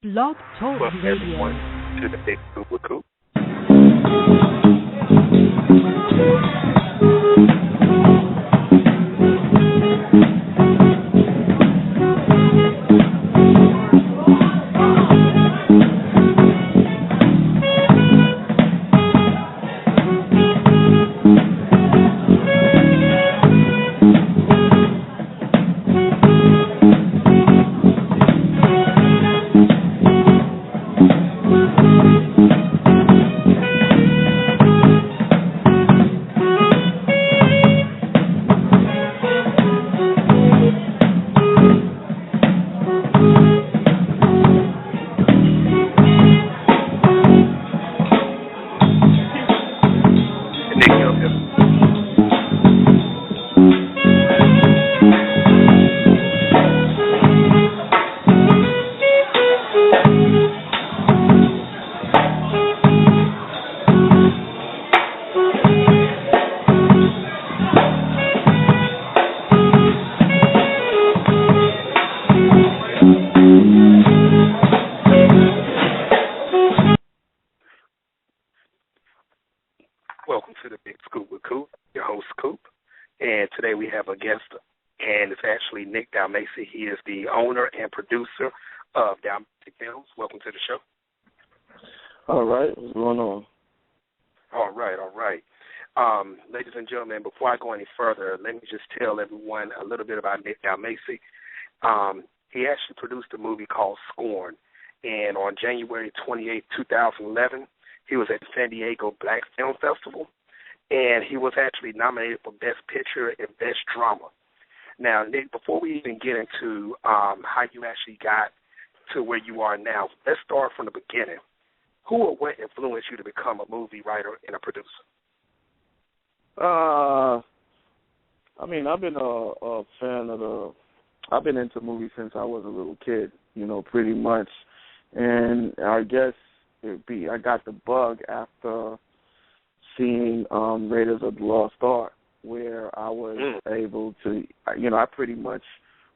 Blog Talk Welcome Radio. everyone to the Big Coop with Coop. Welcome to the Big Scoop with Coop, your host Coop. And today we have a guest, and it's actually Nick Dalmacy. He is the owner and producer of Dalmacy Films. Welcome to the show. All right, what's going on? All right. Ladies and gentlemen, before I go any further, let me just tell everyone a little bit about Nick Dalmacy. He actually produced a movie called Scorn, and on January 28, 2011, he was at the San Diego Black Film Festival, and he was actually nominated for Best Picture and Best Drama. Now, Nick, before we even get into how you actually got to where you are now, let's start from the beginning. Who or what influenced you to become a movie writer and a producer? I've been a fan of I've been into movies since I was a little kid, pretty much. And I guess I got the bug after seeing Raiders of the Lost Ark, where I was able to, I pretty much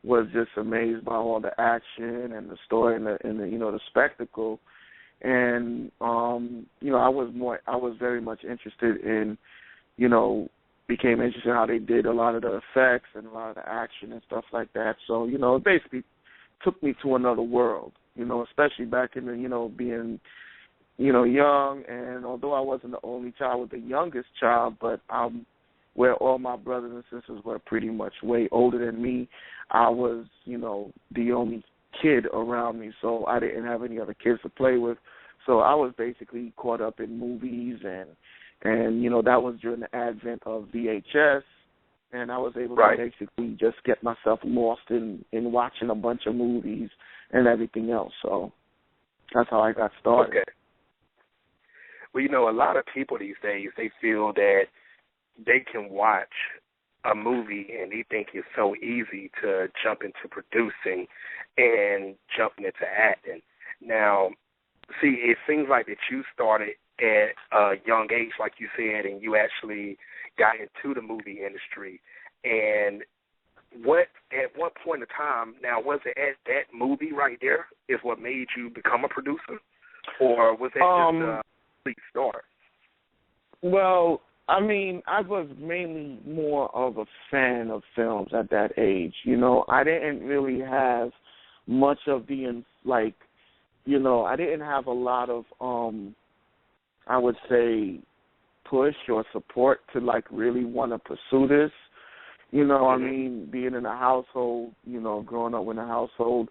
was just amazed by all the action and the story and the spectacle. And I was very much interested in, became interested in how they did a lot of the effects and a lot of the action and stuff like that. So, it basically took me to another world, especially back in the, being, young. And although I wasn't the only child, I was the youngest child, but where all my brothers and sisters were pretty much way older than me, I was, the only kid around me, so I didn't have any other kids to play with. So I was basically caught up in movies, and that was during the advent of VHS, and I was able to basically just get myself lost in watching a bunch of movies and everything else. So that's how I got started. Okay. Well, a lot of people these days, they feel that they can watch a movie and they think it's so easy to jump into producing and jumping into acting. Now, see, it seems like that you started at a young age, like you said, and you actually got into the movie industry. And at what point in time, now, was it at that movie right there is what made you become a producer? Or was that just a complete start? Well, I was mainly more of a fan of films at that age. I didn't really have much of I didn't have a lot of, I would say, push or support to, really want to pursue this. Being in a household, growing up in a household,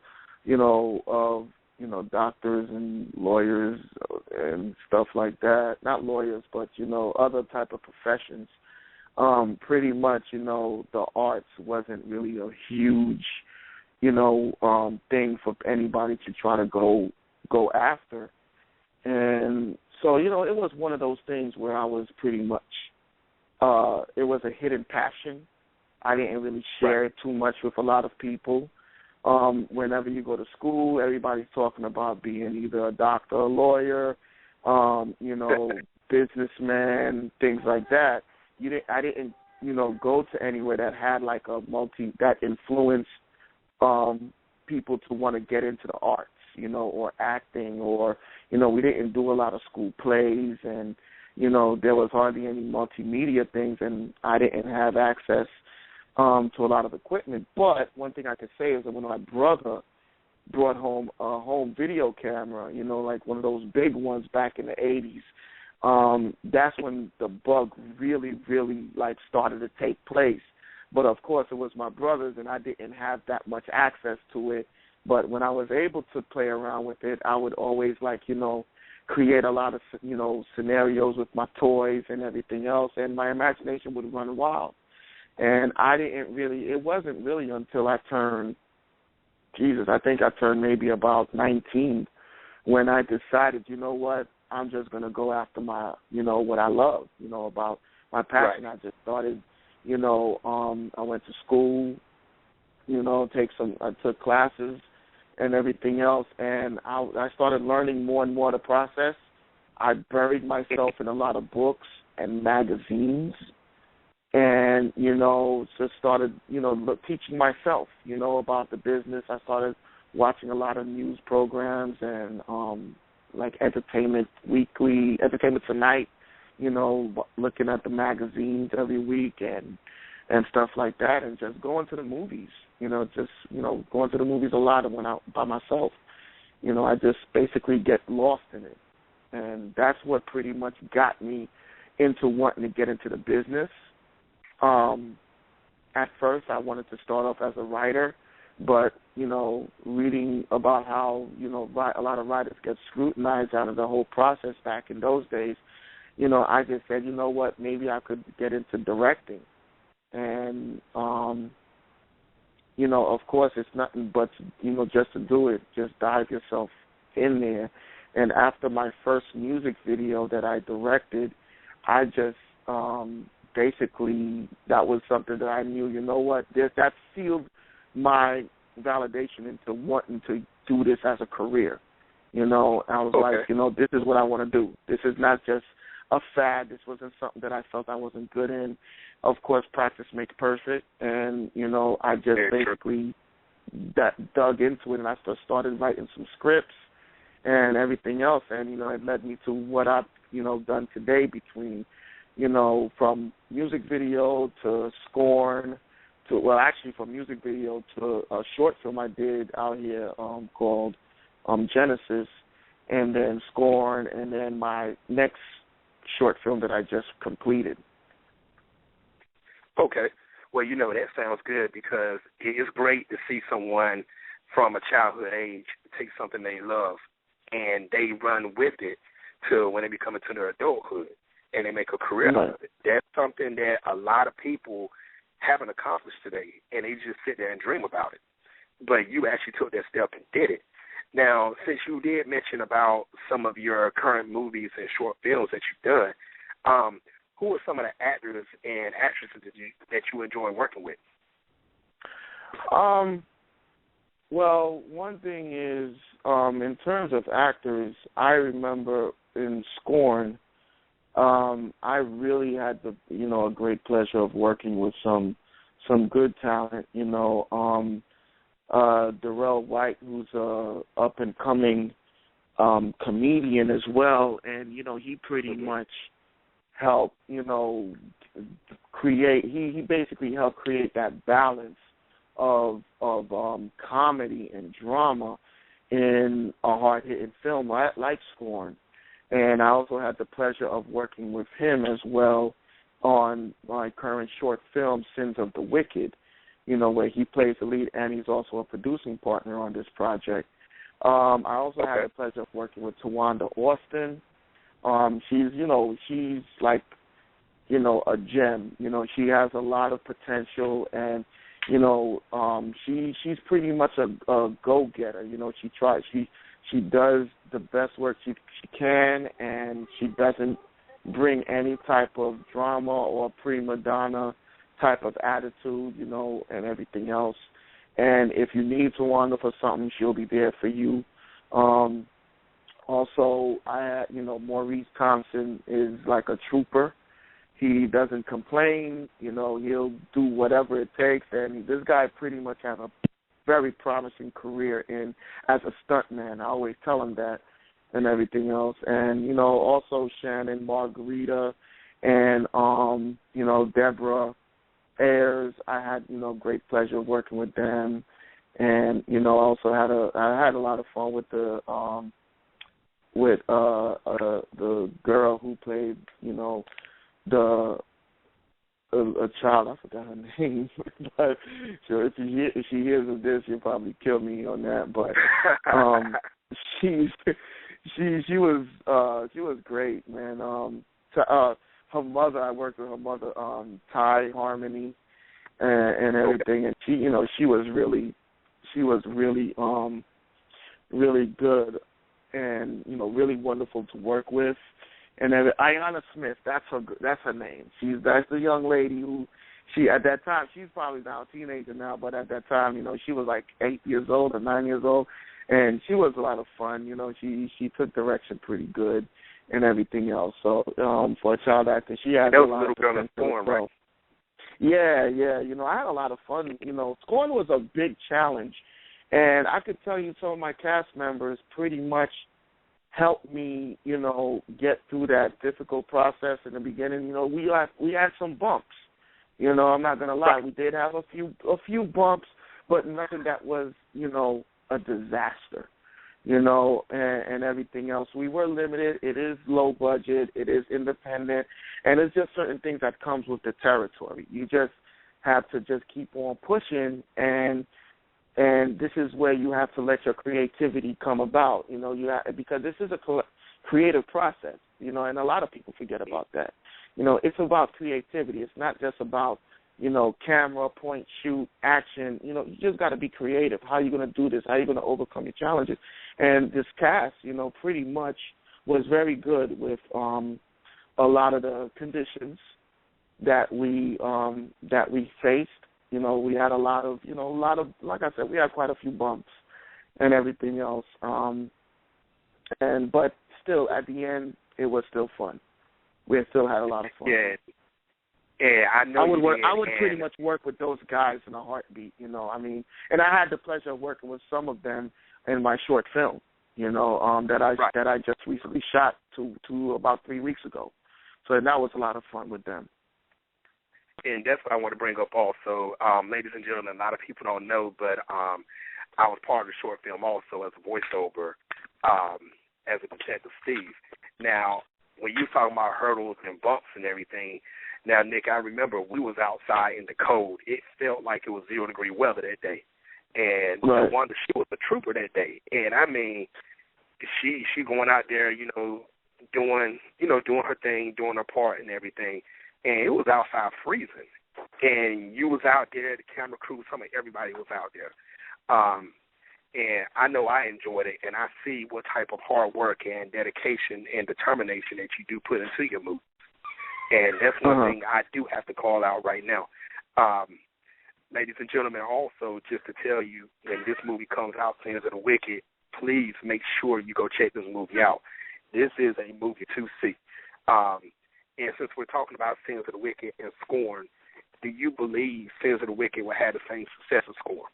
of, doctors and lawyers and stuff like that. Not lawyers, but, other type of professions. Pretty much, the arts wasn't really a huge, thing for anybody to try to go after. And so, it was one of those things where I was pretty much, it was a hidden passion. I didn't really share it too much with a lot of people. Whenever you go to school, everybody's talking about being either a doctor, a lawyer, businessman, things like that. I didn't, go to anywhere that had that influenced people to want to get into the arts. or acting, or, we didn't do a lot of school plays, and, there was hardly any multimedia things, and I didn't have access to a lot of equipment. But one thing I could say is that when my brother brought home a home video camera, like one of those big ones back in the 80s, that's when the bug really, really, started to take place. But, of course, it was my brother's, and I didn't have that much access to it. But when I was able to play around with it, I would always, create a lot of, scenarios with my toys and everything else, and my imagination would run wild. And it wasn't really until I turned, I think I turned maybe about 19 when I decided, what, I'm just going to go after my, what I love, about my passion. Right. I just started, I went to school, I took classes and everything else, and I started learning more and more the process. I buried myself in a lot of books and magazines, and, just started, teaching myself, about the business. I started watching a lot of news programs and, Entertainment Weekly, Entertainment Tonight, looking at the magazines every week and stuff like that, and just going to the movies, going to the movies a lot. I went out by myself. I just basically get lost in it. And that's what pretty much got me into wanting to get into the business. At first, I wanted to start off as a writer, but, reading about how, a lot of writers get scrutinized out of the whole process back in those days, I just said, what, maybe I could get into directing. And, of course, it's nothing but, just to do it, just dive yourself in there. And after my first music video that I directed, I just basically, that was something that I knew, what, that sealed my validation into wanting to do this as a career. I was like, this is what I want to do. This is not just a fad. This wasn't something that I felt I wasn't good in. Of course, practice makes perfect, and, I just basically dug into it, and I started writing some scripts and everything else, and, it led me to what I've, done today between, from music video to Scorn, from music video to a short film I did out here called Genesis, and then Scorn, and then my next short film that I just completed. Okay. Well, that sounds good, because it is great to see someone from a childhood age take something they love and they run with it to when they become into their adulthood and they make a career out of it. That's something that a lot of people haven't accomplished today, and they just sit there and dream about it. But you actually took that step and did it. Now, since you did mention about some of your current movies and short films that you've done, who are some of the actors and actresses that you enjoy working with? Well, one thing is, in terms of actors, I remember in Scorn, I really had a great pleasure of working with some good talent. Darrell White, who's a up and coming comedian as well, and he pretty much helped create. He basically helped create that balance of comedy and drama in a hard-hitting film like Scorn. And I also had the pleasure of working with him as well on my current short film, Sins of the Wicked, where he plays the lead, and he's also a producing partner on this project. I also had the pleasure of working with Tawanda Austin. She's like, a gem. She has a lot of potential, and, she's pretty much a go-getter. She does the best work she can, and she doesn't bring any type of drama or prima donna type of attitude, and everything else. And if you need Tawanda for something, she'll be there for you. Also, Maurice Thompson is like a trooper. He doesn't complain. He'll do whatever it takes. And this guy pretty much has a very promising career in as a stuntman. I always tell him that and everything else. And, you know, also Shannon, Margarita, and, you know, Deborah Ayers. I had, you know, great pleasure working with them. And, you know, I also had a lot of fun with the girl who played, you know, a child. I forgot her name, but sure, if she hears of this, she'll probably kill me on that. But she was great, man. Her mother, I worked with her mother, Ty Harmony, and everything, and she, you know, she was really really good, and, you know, really wonderful to work with. And Ayanna Smith, that's her name. That's the young lady who, she at that time, she's probably now a teenager now, but at that time, you know, she was like 8 years old or 9 years old, and she was a lot of fun. You know, she took direction pretty good and everything else. So for a child actor, she had a lot of potential. Scorn, right? Yeah. You know, I had a lot of fun. You know, Scorn was a big challenge, and I could tell you some of my cast members pretty much helped me, you know, get through that difficult process in the beginning. You know, we had some bumps. You know, I'm not gonna lie, we did have a few bumps, but nothing that was, you know, a disaster. You know, and everything else. We were limited. It is low budget. It is independent, and it's just certain things that comes with the territory. You just have to just keep on pushing, and this is where you have to let your creativity come about, you know, because this is a creative process, you know, and a lot of people forget about that. You know, it's about creativity. It's not just about, you know, camera, point, shoot, action. You know, you just got to be creative. How are you going to do this? How are you going to overcome your challenges? And this cast, you know, pretty much was very good with a lot of the conditions that we faced. You know, we had a lot of, like I said, we had quite a few bumps and everything else. But still, at the end, it was still fun. We still had a lot of fun. Yeah, I know. I would pretty much work with those guys in a heartbeat. You know, I mean, and I had the pleasure of working with some of them in my short film. You know, that I just recently shot to about 3 weeks ago. So that was a lot of fun with them. And that's what I want to bring up also. Ladies and gentlemen, a lot of people don't know, but I was part of the short film also as a voiceover, as a Detective Steve. Now, when you talking about hurdles and bumps and everything, now, Nick, I remember we was outside in the cold. It felt like it was 0-degree weather that day. And right. I wonder, she was a trooper that day. And, I mean, she going out there, you know, doing her thing, doing her part and everything. And it was outside freezing. And you was out there, the camera crew, everybody was out there. And I know I enjoyed it, and I see what type of hard work and dedication and determination that you do put into your movie. And that's one thing I do have to call out right now. Ladies and gentlemen, also just to tell you, when this movie comes out, Sins of the Wicked, please make sure you go check this movie out. This is a movie to see. And since we're talking about Sins of the Wicked and Scorn, do you believe Sins of the Wicked will have the same success as Scorn?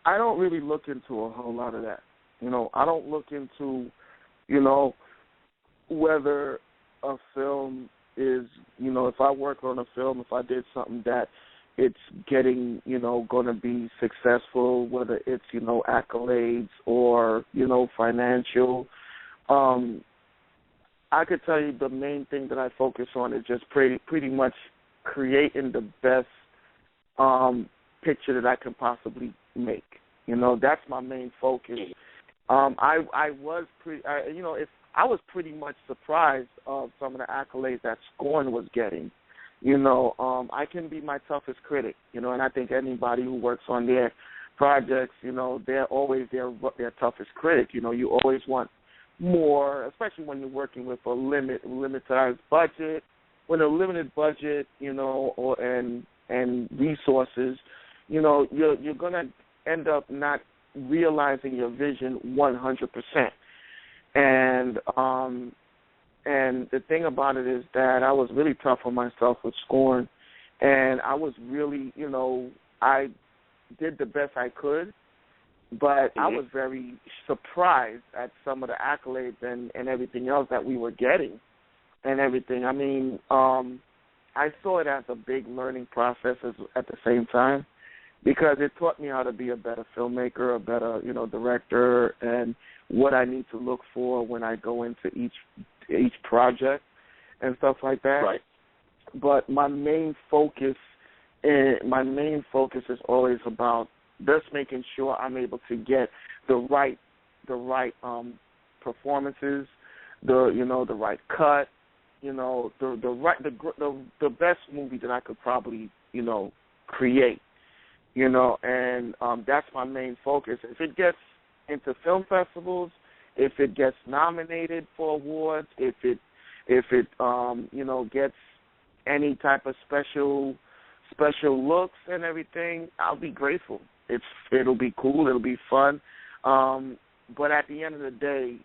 I don't really look into a whole lot of that. You know, I don't look into, you know, whether a film is, you know, if I work on a film, if I did something that it's getting, you know, going to be successful, whether it's, you know, accolades or, you know, financial. I could tell you the main thing that I focus on is just pretty much creating the best picture that I can possibly make. You know, that's my main focus. I was pretty much surprised of some of the accolades that Scorn was getting. You know, I can be my toughest critic, you know, and I think anybody who works on their projects, you know, they're always their toughest critic. You know, you always want more, especially when you're working with a limited budget. With a limited budget, you know, and resources, you know, you're gonna end up not realizing your vision 100%. And the thing about it is that I was really tough on myself with Scorn, and I was really, you know, I did the best I could, but I was very surprised at some of the accolades and everything else that we were getting and everything. I mean, I saw it as a big learning process at the same time, because it taught me how to be a better filmmaker, a better, director, and what I need to look for when I go into each project and stuff like that. Right. But my main focus is always about just making sure I'm able to get the right performances, the right cut, the best movie that I could probably create, and that's my main focus. If it gets into film festivals, if it gets nominated for awards, if it gets any type of special looks and everything, I'll be grateful. It'll be cool, it'll be fun, but at the end of the day,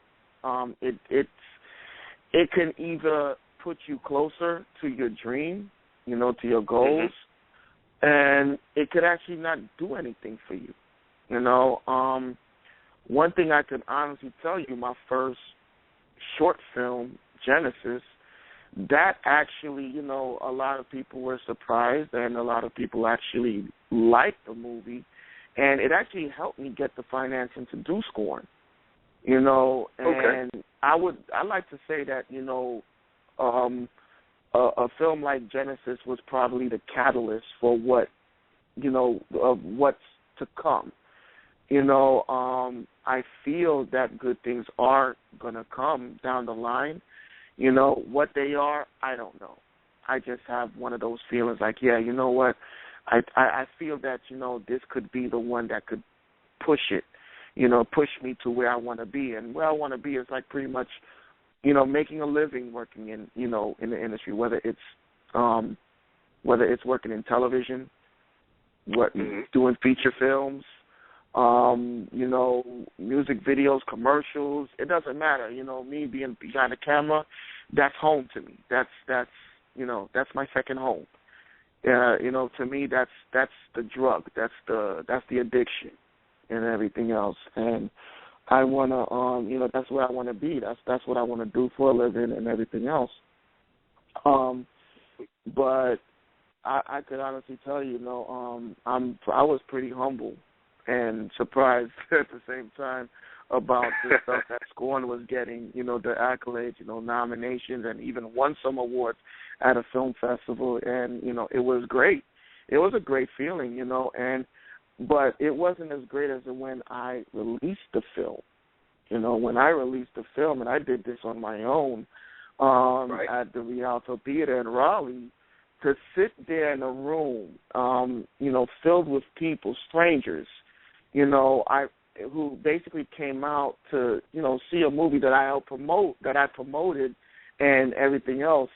it can either put you closer to your dream, to your goals, and it could actually not do anything for you. One thing I can honestly tell you, my first short film, Genesis, that actually, a lot of people were surprised, and a lot of people actually liked the movie, and it actually helped me get the financing to do Scorn. And I like to say that, a film like Genesis was probably the catalyst for what, of what's to come. I feel that good things are going to come down the line. What they are, I don't know. I just have one of those feelings like, yeah, you know what? I feel that, this could be the one that could push it, push me to where I want to be. And where I want to be is like pretty much, making a living working in, in the industry, whether it's working in television, doing feature films, music videos, commercials. It doesn't matter. Me being behind the camera, that's home to me. That's my second home. To me, that's the drug. That's the addiction and everything else. And I wanna, that's where I want to be. That's what I want to do for a living and everything else. But I could honestly tell you, I was pretty humble and surprised at the same time about the stuff that Scorn was getting, the accolades, nominations, and even won some awards at a film festival, and, it was great. It was a great feeling, but it wasn't as great as when I released the film. When I released the film, and I did this on my own at the Rialto Theater in Raleigh, to sit there in a room, filled with people, strangers, who basically came out to, see a movie that I promoted and everything else,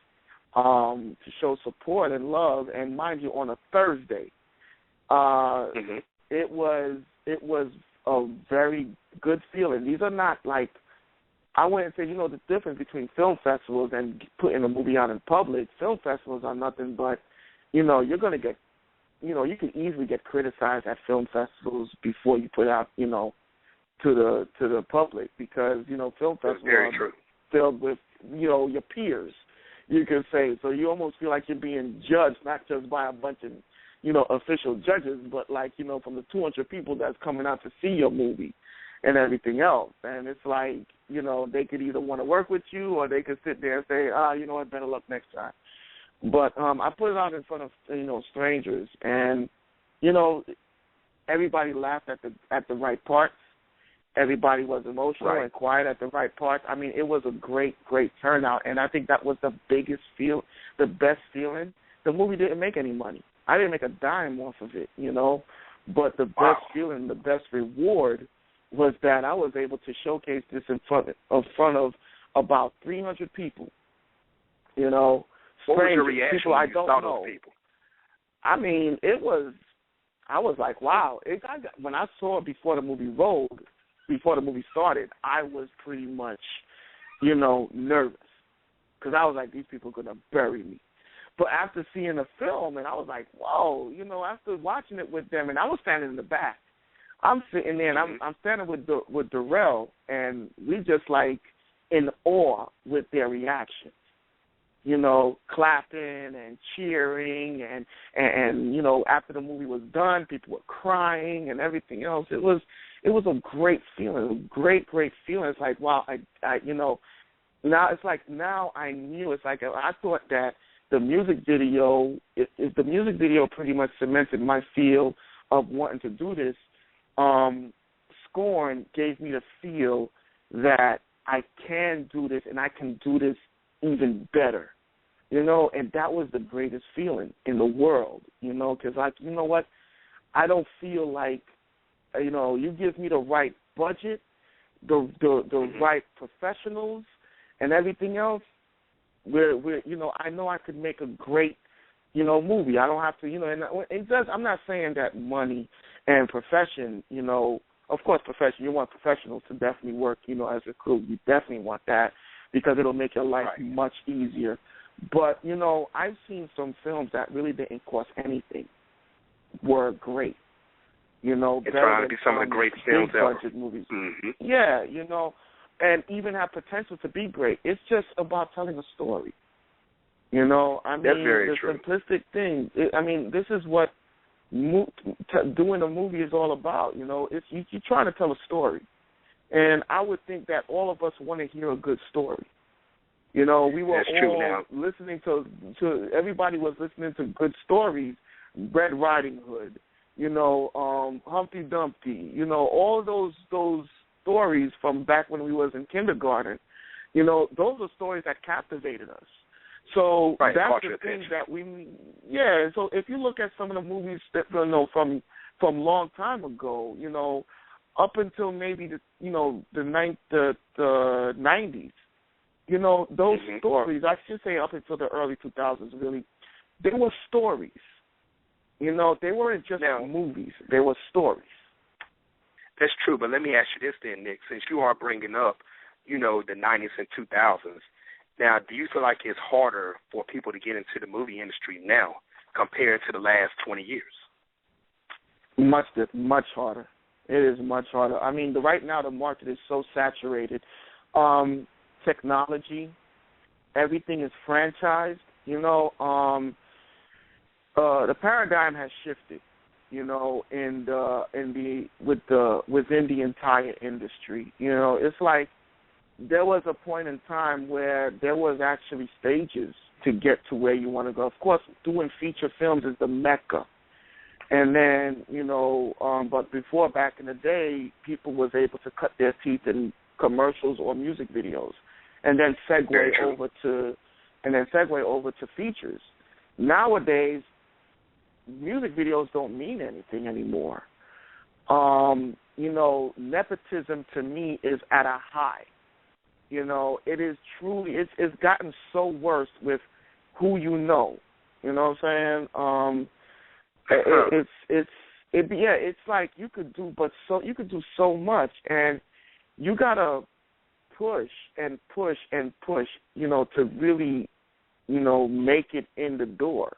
to show support and love, and mind you, on a Thursday. It was a very good feeling. These are not like, I wouldn't say, the difference between film festivals and putting a movie out in public. Film festivals are nothing but, you're going to get, you can easily get criticized at film festivals before you put out, to the public, because, film festivals are filled with, your peers, you can say. So you almost feel like you're being judged, not just by a bunch of, official judges, but like, from the 200 people that's coming out to see your movie and everything else. And it's like, they could either want to work with you, or they could sit there and say, what, better luck next time. But I put it out in front of, strangers, and, everybody laughed at the right parts. Everybody was emotional and quiet at the right parts. I mean, it was a great, great turnout, and I think that was the best feeling. The movie didn't make any money. I didn't make a dime off of it, but the best feeling, the best reward was that I was able to showcase this in front of about 300 people, What was your reaction people I don't know. Those people? I mean, I was like, wow. When I saw it before the movie started, I was pretty much, nervous, because I was like, these people are going to bury me. But after seeing the film, and I was like, whoa, after watching it with them, and I was standing in the back. I'm sitting there, and I'm standing with Darrell, and we just like in awe with their reaction. Clapping and cheering, and after the movie was done, people were crying and everything else. It was a great feeling, great feeling. It's like, wow, now it's like now I knew. It's like I thought that the music video, if the music video pretty much cemented my feel of wanting to do this. Scorn gave me the feel that I can do this and I can do this even better, and that was the greatest feeling in the world, because what, I don't feel like, you give me the right budget, the right professionals and everything else, we're I know I could make a great, movie. I don't have to, and it does. I'm not saying that money and profession, of course, you want professionals to definitely work, as a crew. You definitely want that because it'll make your life much easier. But, I've seen some films that really didn't cost anything, were great. It's trying to be some of the great films ever. Budget movies. Mm-hmm. Yeah, and even have potential to be great. It's just about telling a story. That's very true. Simplistic thing. This is what doing a movie is all about. It's you're trying to tell a story, and I would think that all of us want to hear a good story. We were all listening to everybody was listening to good stories, Red Riding Hood, Humpty Dumpty, all those stories from back when we was in kindergarten. Those are stories that captivated us. So that's the thing that so if you look at some of the movies that from long time ago, up until maybe the 90s, those stories, I should say up until the early 2000s, really, they were stories. They weren't just movies; they were stories. That's true, but let me ask you this then, Nick, since you are bringing up, the 90s and 2000s. Now, do you feel like it's harder for people to get into the movie industry now compared to the last 20 years? Much harder. It is much harder. Right now the market is so saturated. Technology, everything is franchised. The paradigm has shifted. Within the entire industry. It's like there was a point in time where there was actually stages to get to where you want to go. Of course, doing feature films is the mecca. And then, but before, back in the day, people was able to cut their teeth in commercials or music videos and then segue over to features. Nowadays, music videos don't mean anything anymore. Nepotism to me is at a high. It is truly, it's gotten so worse with who you know. You know what I'm saying? It's like you could do so much, and you gotta push and push and push, to really, make it in the door.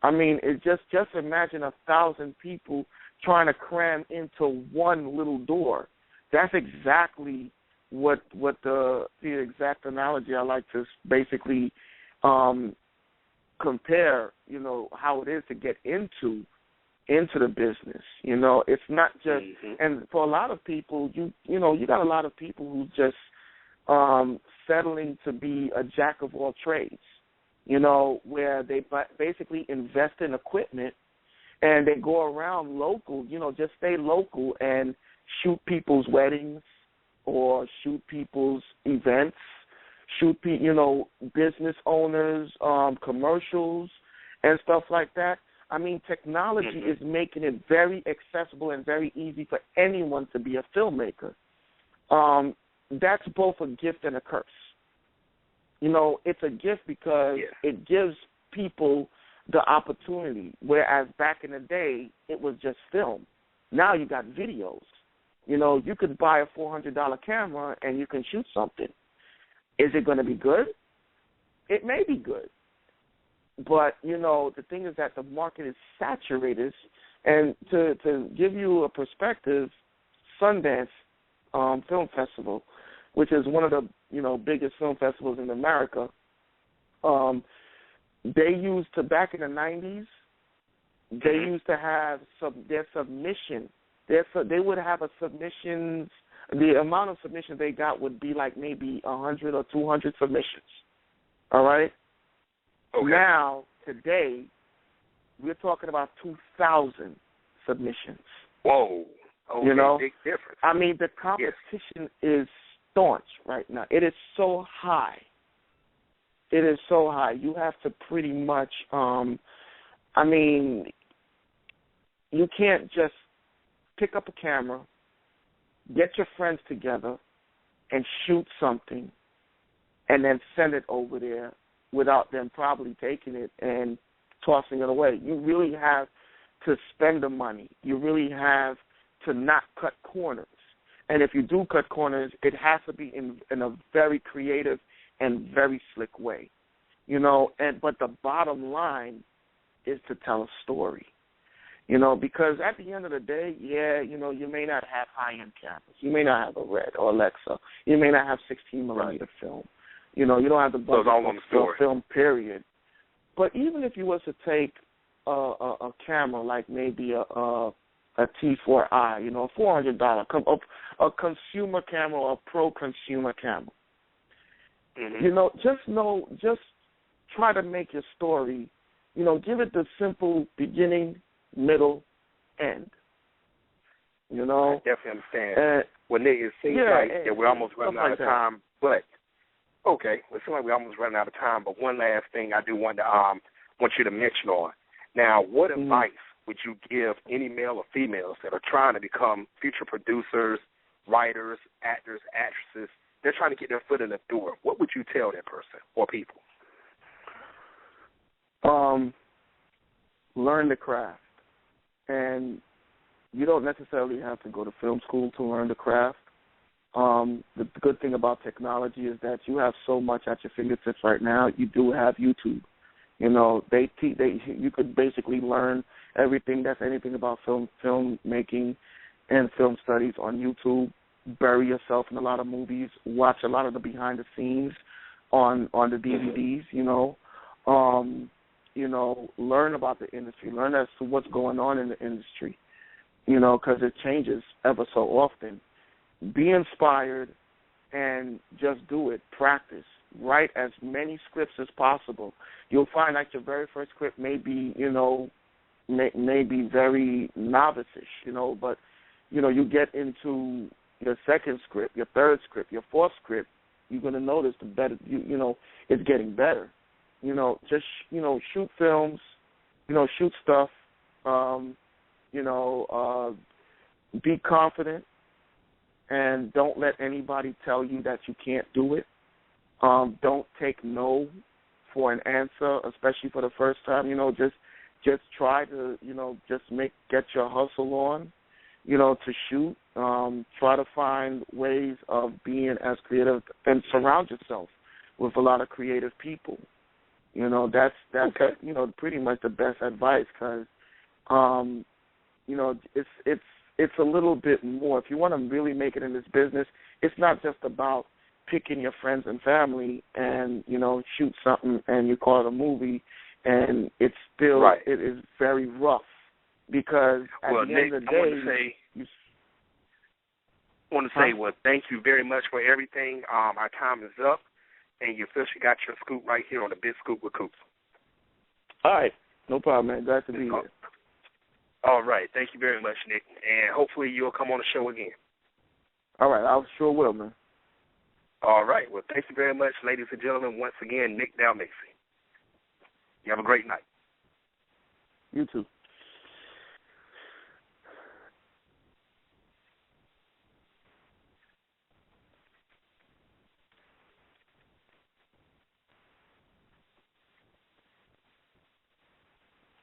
It just imagine 1,000 people trying to cram into one little door. That's exactly what the exact analogy I like to basically compare, how it is to get into the business. It's not just and for a lot of people, you got a lot of people who just settling to be a jack of all trades. Where they basically invest in equipment and they go around local, just stay local and shoot people's weddings or shoot people's events, business owners, commercials and stuff like that. Technology is making it very accessible and very easy for anyone to be a filmmaker. That's both a gift and a curse. It's a gift because it gives people the opportunity, whereas back in the day, it was just film. Now you got videos. You could buy a $400 camera and you can shoot something. Is it going to be good? It may be good. But, you know, the thing is that the market is saturated. And to give you a perspective, Sundance Film Festival, which is one of the, you know, biggest film festivals in America, they used to, back in the 90s, they used to have their submission. They would have a submissions, the amount of submissions they got would be like maybe 100 or 200 submissions. All right? Okay. Now, today, we're talking about 2,000 submissions. Whoa. Okay, you know? Big difference. I mean, the competition is staunch right now. It is so high. It is so high. You have to pretty much, I mean, you can't just pick up a camera, get your friends together, and shoot something, and then send it over there without them probably taking it and tossing it away. You really have to spend the money. You really have to not cut corners. And if you do cut corners, it has to be in a very creative and very slick way. You know, but the bottom line is to tell a story. You know, because at the end of the day, you know, you may not have high-end cameras. You may not have a Red or Alexa. You may not have 16-millimeter film. You know, you don't have the budget for film, period. But even if you was to take a camera like maybe a T4i, you know, a $400, a consumer camera or a pro-consumer camera, you know, just try to make your story, you know, give it the simple beginning, middle, end. You know? I definitely understand. Well, Nick, it seems like that we're almost running out of time, but okay, well, it seems like we're almost running out of time, but one last thing I do want you to mention on. Now, what advice would you give any male or females that are trying to become future producers, writers, actors, actresses? They're trying to get their foot in the door. What would you tell that person or people? Learn the craft. And you don't necessarily have to go to film school to learn the craft. The good thing about technology is that you have so much at your fingertips right now. You do have YouTube. You know, you could basically learn everything that's anything about film making and film studies on YouTube. Bury yourself in a lot of movies. Watch a lot of the behind the scenes on the DVDs. You know, learn about the industry. Learn as to what's going on in the industry. You know, because it changes ever so often. Be inspired and just do it. Practice. Write as many scripts as possible. You'll find like your very first script may be, you know, may be very novice-ish, you know, but, you know, you get into your second script, your third script, your fourth script, you're going to notice the better, you know, it's getting better. You know, just, you know, shoot films, you know, shoot stuff, be confident, and don't let anybody tell you that you can't do it. Don't take no for an answer, especially for the first time. You know, just try to, you know, get your hustle on, you know, to shoot. Try to find ways of being as creative and surround yourself with a lot of creative people. You know, that's okay. You know, pretty much the best advice because, you know, it's a little bit more. If you want to really make it in this business, it's not just about picking your friends and family and, you know, shoot something and you call it a movie, and it's still it is very rough because at the end of the day, I want to say, well, thank you very much for everything. Our time is up, and you officially got your scoop right here on the Big Scoop with Coop. All right. No problem, man. Glad to be here. All right. Thank you very much, Nick. And hopefully you'll come on the show again. All right. I sure will, man. All right. Well, thank you very much, ladies and gentlemen. Once again, Nick Dalmacy. You have a great night. You too.